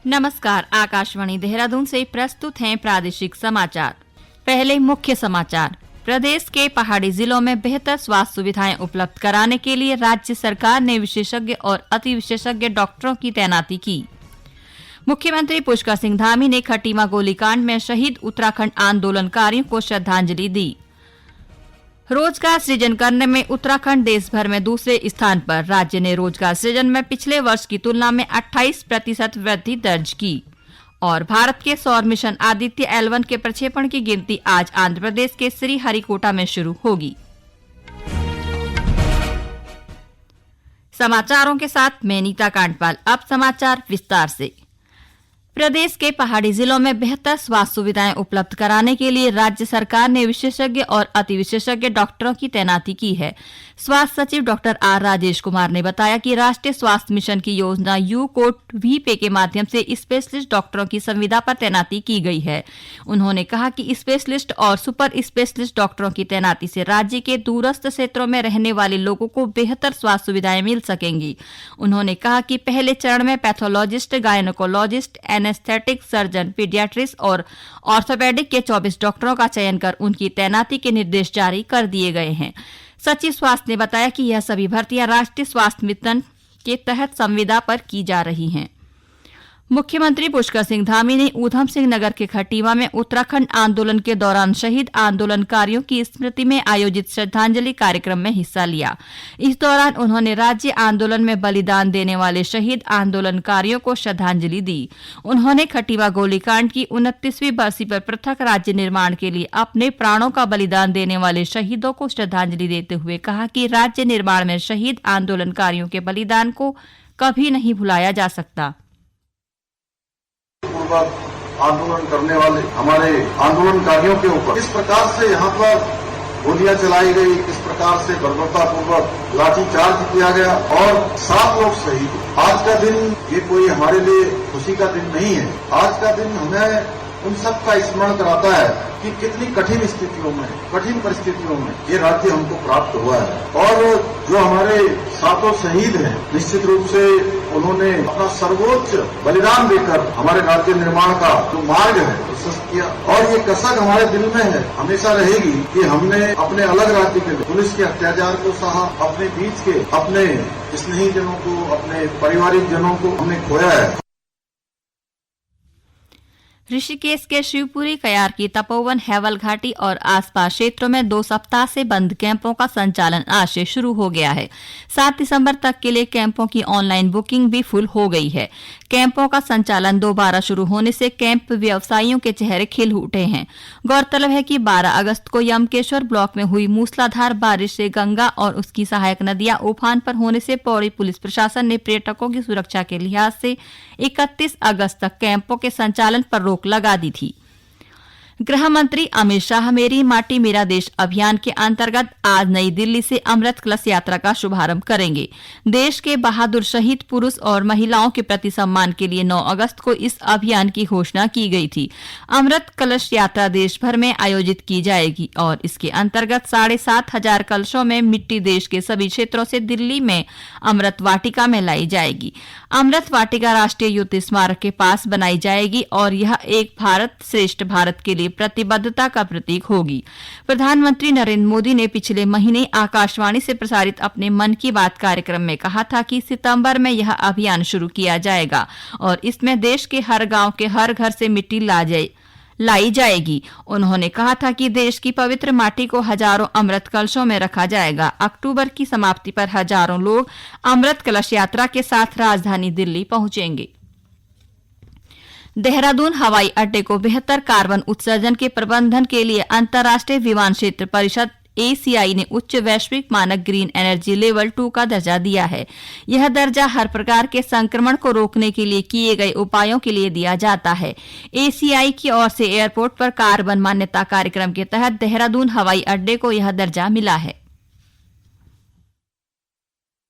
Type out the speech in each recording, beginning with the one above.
नमस्कार, आकाशवाणी देहरादून से प्रस्तुत हैं प्रादेशिक समाचार। पहले मुख्य समाचार। प्रदेश के पहाड़ी जिलों में बेहतर स्वास्थ्य सुविधाएं उपलब्ध कराने के लिए राज्य सरकार ने विशेषज्ञ और अति विशेषज्ञ डॉक्टरों की तैनाती की। मुख्यमंत्री पुष्कर सिंह धामी ने खटीमा गोलीकांड में शहीद उत्तराखंड आंदोलनकारियों को श्रद्धांजलि दी। रोजगार सृजन करने में उत्तराखंड देश भर में दूसरे स्थान पर। राज्य ने रोजगार सृजन में पिछले वर्ष की तुलना में 28% वृद्धि दर्ज की। और भारत के सौर मिशन आदित्य L1 के प्रक्षेपण की गिनती आज आंध्र प्रदेश के श्रीहरिकोटा में शुरू होगी। समाचारों के साथ मैं नीता कांडपाल। अब समाचार विस्तार से। प्रदेश के पहाड़ी जिलों में बेहतर स्वास्थ्य सुविधाएं उपलब्ध कराने के लिए राज्य सरकार ने विशेषज्ञ और अति विशेषज्ञ डॉक्टरों की तैनाती की है। स्वास्थ्य सचिव डॉक्टर आर राजेश कुमार ने बताया कि राष्ट्रीय स्वास्थ्य मिशन की योजना U-VPay के माध्यम से स्पेशलिस्ट डॉक्टरों की संविदा पर तैनाती की गई है। उन्होंने कहा कि स्पेशलिस्ट और सुपर स्पेशलिस्ट डॉक्टरों की तैनाती से राज्य के दूरस्थ क्षेत्रों में रहने वाले लोगों को बेहतर स्वास्थ्य सुविधाएं मिल सकेंगी। उन्होंने कहा कि पहले चरण में पैथोलॉजिस्ट, गायनेकोलॉजिस्ट, एनेस्थेटिक सर्जन, पीडियाट्रिस्ट और ऑर्थोपेडिक के 24 डॉक्टरों का चयन कर उनकी तैनाती के निर्देश जारी कर दिए गए हैं। सचिव स्वास्थ्य ने बताया कि यह सभी भर्तियां राष्ट्रीय स्वास्थ्य मिशन के तहत संविदा पर की जा रही हैं। मुख्यमंत्री पुष्कर सिंह धामी ने ऊधम सिंह नगर के खटीमा में उत्तराखंड आंदोलन के दौरान शहीद आंदोलनकारियों की स्मृति में आयोजित श्रद्धांजलि कार्यक्रम में हिस्सा लिया। इस दौरान उन्होंने राज्य आंदोलन में बलिदान देने वाले शहीद आंदोलनकारियों को श्रद्धांजलि दी। उन्होंने खटीमा गोलीकांड की 29वीं बरसी पर पृथक राज्य निर्माण के लिए अपने प्राणों का बलिदान देने वाले शहीदों को श्रद्धांजलि देते हुए कहा कि राज्य निर्माण में शहीद आंदोलनकारियों के बलिदान को कभी नहीं भुलाया जा सकता। आंदोलन करने वाले हमारे आंदोलनकारियों के ऊपर किस प्रकार से यहाँ पर गोलियां चलाई गई, किस प्रकार से बर्बरतापूर्वक लाठीचार्ज किया गया और 7 लोग शहीद। आज का दिन ये कोई हमारे लिए खुशी का दिन नहीं है। आज का दिन हमें उन सब का स्मरण कराता है कि कितनी कठिन स्थितियों में, कठिन परिस्थितियों में ये राज्य हमको प्राप्त हुआ है। और जो हमारे 7 शहीद हैं, निश्चित रूप से उन्होंने अपना सर्वोच्च बलिदान देकर हमारे राज्य निर्माण का जो मार्ग है प्रशस्त किया। और ये कसक हमारे दिल में है, हमेशा रहेगी कि हमने अपने अलग राज्य के पुलिस के अत्याचार को सहा, अपने बीच के अपने स्नेही जनों को, अपने पारिवारिक जनों को हमने खोया है। ऋषिकेश के शिवपुरी, कयार की तपोवन, हैवल घाटी और आसपास क्षेत्रों में 2 सप्ताह से बंद कैंपों का संचालन आज से शुरू हो गया है। 7 दिसंबर तक के लिए कैंपों की ऑनलाइन बुकिंग भी फुल हो गई है। कैंपों का संचालन दोबारा शुरू होने से कैंप व्यवसायियों के चेहरे खिल उठे हैं। गौरतलब है कि 12 अगस्त को यमकेश्वर ब्लॉक में हुई मूसलाधार बारिश से गंगा और उसकी सहायक नदियां उफान पर होने से पौड़ी पुलिस प्रशासन ने पर्यटकों की सुरक्षा के लिहाज से 31 अगस्त तक कैंपों के संचालन पर रोक लगा दी थी। गृह मंत्री अमित शाह मेरी माटी मेरा देश अभियान के अंतर्गत आज नई दिल्ली से अमृत कलश यात्रा का शुभारंभ करेंगे। देश के बहादुर शहीद पुरुष और महिलाओं के प्रति सम्मान के लिए 9 अगस्त को इस अभियान की घोषणा की गई थी। अमृत कलश यात्रा देश भर में आयोजित की जाएगी और इसके अंतर्गत 7,500 कलशों में मिट्टी देश के सभी क्षेत्रों से दिल्ली में अमृत वाटिका में लाई जाएगी। अमृत वाटिका राष्ट्रीय युद्ध स्मारक के पास बनाई जाएगी और यह एक भारत श्रेष्ठ भारत के लिए प्रतिबद्धता का प्रतीक होगी। प्रधानमंत्री नरेंद्र मोदी ने पिछले महीने आकाशवाणी से प्रसारित अपने मन की बात कार्यक्रम में कहा था कि सितंबर में यह अभियान शुरू किया जाएगा और इसमें देश के हर गांव के हर घर से मिट्टी लाई जाएगी। उन्होंने कहा था कि देश की पवित्र माटी को हजारों अमृत कलशों में रखा जाएगा। अक्टूबर की समाप्ति पर हजारों लोग अमृत कलश यात्रा के साथ राजधानी दिल्ली पहुंचेंगे। देहरादून हवाई अड्डे को बेहतर कार्बन उत्सर्जन के प्रबंधन के लिए अंतर्राष्ट्रीय विमान क्षेत्र परिषद ACI ने उच्च वैश्विक मानक ग्रीन एनर्जी लेवल 2 का दर्जा दिया है। यह दर्जा हर प्रकार के संक्रमण को रोकने के लिए किए गए उपायों के लिए दिया जाता है। ACI की ओर से एयरपोर्ट पर कार्बन मान्यता कार्यक्रम के तहत देहरादून हवाई अड्डे को यह दर्जा मिला है।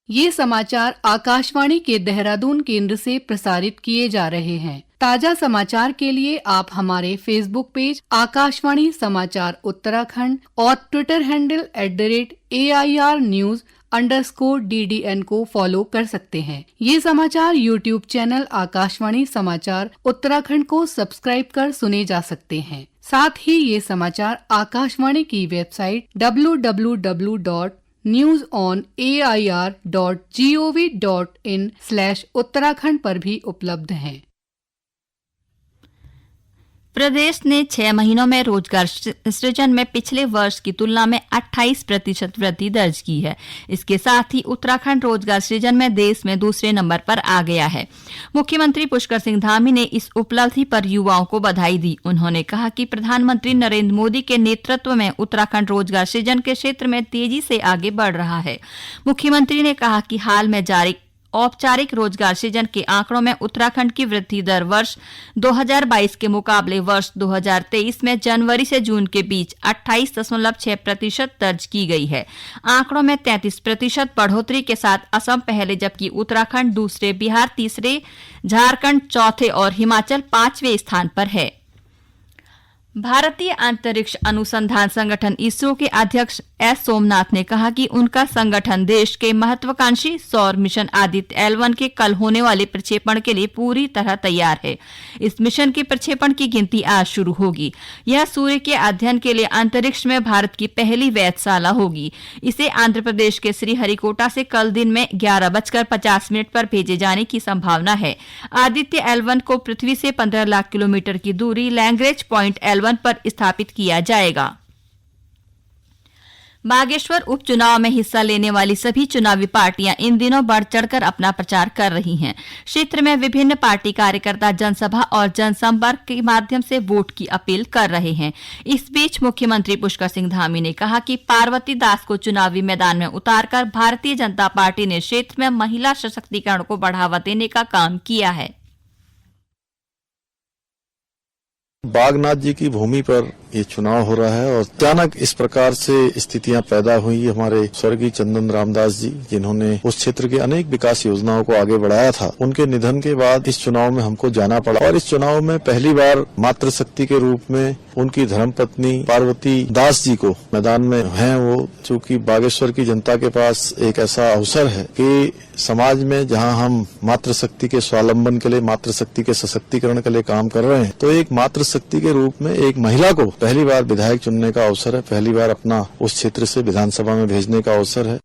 ये समाचार आकाशवाणी के देहरादून केंद्र से प्रसारित किए जा रहे हैं। ताजा समाचार के लिए आप हमारे फेसबुक पेज आकाशवाणी समाचार उत्तराखंड और Twitter handle @AIR News _DDN को फॉलो कर सकते हैं। ये समाचार YouTube चैनल आकाशवाणी समाचार उत्तराखंड को सब्सक्राइब कर सुने जा सकते हैं। साथ ही ये समाचार आकाशवाणी की वेबसाइट www.newsonair.gov.in/उत्तराखंड पर भी उपलब्ध हैं। प्रदेश ने 6 महीनों में रोजगार सृजन में पिछले वर्ष की तुलना में 28% वृद्धि दर्ज की है। इसके साथ ही उत्तराखंड रोजगार सृजन में देश में दूसरे नंबर पर आ गया है। मुख्यमंत्री पुष्कर सिंह धामी ने इस उपलब्धि पर युवाओं को बधाई दी। उन्होंने कहा कि प्रधानमंत्री नरेंद्र मोदी के नेतृत्व में उत्तराखंड रोजगार सृजन के क्षेत्र में तेजी से आगे बढ़ रहा है। मुख्यमंत्री ने कहा कि हाल में जारी औपचारिक रोजगार सृजन के आंकड़ों में उत्तराखंड की वृद्धि दर वर्ष 2022 के मुकाबले वर्ष 2023 में जनवरी से जून के बीच 28.6% दर्ज की गई है। आंकड़ों में 33% बढ़ोतरी के साथ असम पहले, जबकि उत्तराखंड दूसरे, बिहार तीसरे, झारखंड चौथे और हिमाचल 5वें स्थान पर है। भारतीय अंतरिक्ष अनुसंधान संगठन इसरो के अध्यक्ष एस सोमनाथ ने कहा कि उनका संगठन देश के महत्वाकांक्षी सौर मिशन आदित्य L1 के कल होने वाले प्रक्षेपण के लिए पूरी तरह तैयार है। इस मिशन के प्रक्षेपण की गिनती आज शुरू होगी। यह सूर्य के अध्ययन के लिए अंतरिक्ष में भारत की पहली वेधशाला होगी। इसे आंध्र प्रदेश के श्रीहरिकोटा से कल दिन में 11:50 पर भेजे जाने की संभावना है। आदित्य L1 को पृथ्वी से 15 लाख किलोमीटर की दूरी लैग्रेंज पॉइंट L1 पर स्थापित किया जाएगा। बागेश्वर उपचुनाव में हिस्सा लेने वाली सभी चुनावी पार्टियां इन दिनों बढ़ चढ़कर अपना प्रचार कर रही हैं। क्षेत्र में विभिन्न पार्टी कार्यकर्ता जनसभा और जनसंपर्क के माध्यम से वोट की अपील कर रहे हैं। इस बीच मुख्यमंत्री पुष्कर सिंह धामी ने कहा कि पार्वती दास को चुनावी मैदान में उतारकर भारतीय जनता पार्टी ने क्षेत्र में महिला सशक्तिकरण को बढ़ावा देने का काम किया है। बागनाथ जी की भूमि पर ये चुनाव हो रहा है और अचानक इस प्रकार से स्थितियां पैदा हुई। हमारे स्वर्गीय चंदन रामदास जी, जिन्होंने उस क्षेत्र के अनेक विकास योजनाओं को आगे बढ़ाया था, उनके निधन के बाद इस चुनाव में हमको जाना पड़ा और इस चुनाव में पहली बार मातृशक्ति के रूप में उनकी धर्मपत्नी पार्वती दास जी को मैदान में हैं। वो चूंकि बागेश्वर की जनता के पास एक ऐसा अवसर है कि समाज में जहां हम मातृशक्ति के स्वावलंबन के लिए, मातृशक्ति के सशक्तिकरण के लिए काम कर रहे हैं, तो एक मातृशक्ति के रूप में एक महिला को पहली बार विधायक चुनने का अवसर है, पहली बार अपना उस क्षेत्र से विधानसभा में भेजने का अवसर है।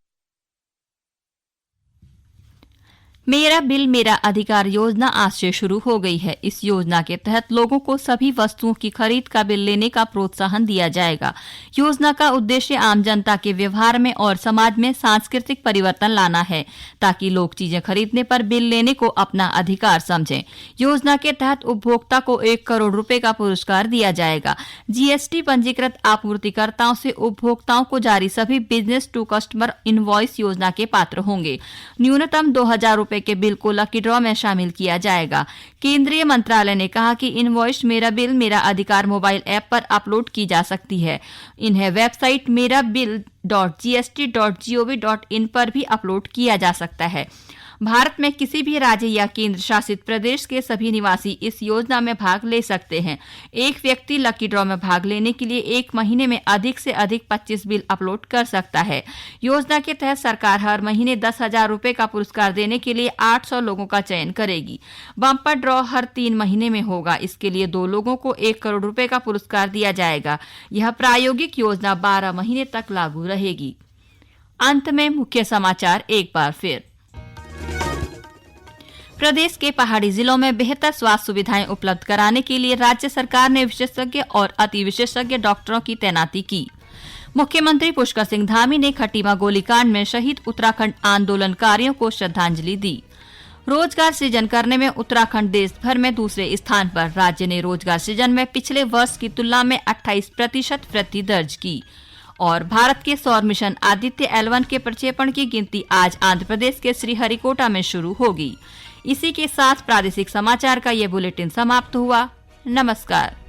मेरा बिल मेरा अधिकार योजना आज से शुरू हो गई है। इस योजना के तहत लोगों को सभी वस्तुओं की खरीद का बिल लेने का प्रोत्साहन दिया जाएगा। योजना का उद्देश्य आम जनता के व्यवहार में और समाज में सांस्कृतिक परिवर्तन लाना है, ताकि लोग चीजें खरीदने पर बिल लेने को अपना अधिकार समझें। योजना के तहत उपभोक्ता को 1 करोड़ रुपए का पुरस्कार दिया जाएगा। GST पंजीकृत आपूर्तिकर्ताओं से उपभोक्ताओं को जारी सभी बिजनेस टू कस्टमर इनवॉइस योजना के पात्र होंगे। न्यूनतम 2,000 रुपए के बिल को लकी ड्रॉ में शामिल किया जाएगा। केंद्रीय मंत्रालय ने कहा कि इनवॉइस मेरा बिल मेरा अधिकार मोबाइल ऐप पर अपलोड की जा सकती है। इन्हें वेबसाइट merabill.gst.gov.in पर भी अपलोड किया जा सकता है। भारत में किसी भी राज्य या केंद्र शासित प्रदेश के सभी निवासी इस योजना में भाग ले सकते हैं। एक व्यक्ति लकी ड्रॉ में भाग लेने के लिए 1 महीने में अधिक से अधिक 25 बिल अपलोड कर सकता है। योजना के तहत सरकार हर महीने 10,000 रुपए का पुरस्कार देने के लिए 800 लोगों का चयन करेगी। बम्पर ड्रॉ हर 3 महीने में होगा। इसके लिए 2 लोगों को 1 करोड़ रुपए का पुरस्कार दिया जाएगा। यह प्रायोगिक योजना 12 महीने तक लागू रहेगी। अंत में मुख्य समाचार एक बार फिर। प्रदेश के पहाड़ी जिलों में बेहतर स्वास्थ्य सुविधाएं उपलब्ध कराने के लिए राज्य सरकार ने विशेषज्ञ और अति विशेषज्ञ डॉक्टरों की तैनाती की। मुख्यमंत्री पुष्कर सिंह धामी ने खटीमा गोलीकांड में शहीद उत्तराखंड आंदोलनकारियों को श्रद्धांजलि दी। रोजगार सृजन करने में उत्तराखंड देश भर में दूसरे स्थान पर। राज्य ने रोजगार सृजन में पिछले वर्ष की तुलना में 28% वृद्धि दर्ज की। और भारत के सौर मिशन आदित्य L1 के प्रक्षेपण की गिनती आज आंध्र प्रदेश के श्रीहरिकोटा में शुरू होगी। इसी के साथ प्रादेशिक समाचार का ये बुलेटिन समाप्त हुआ। नमस्कार।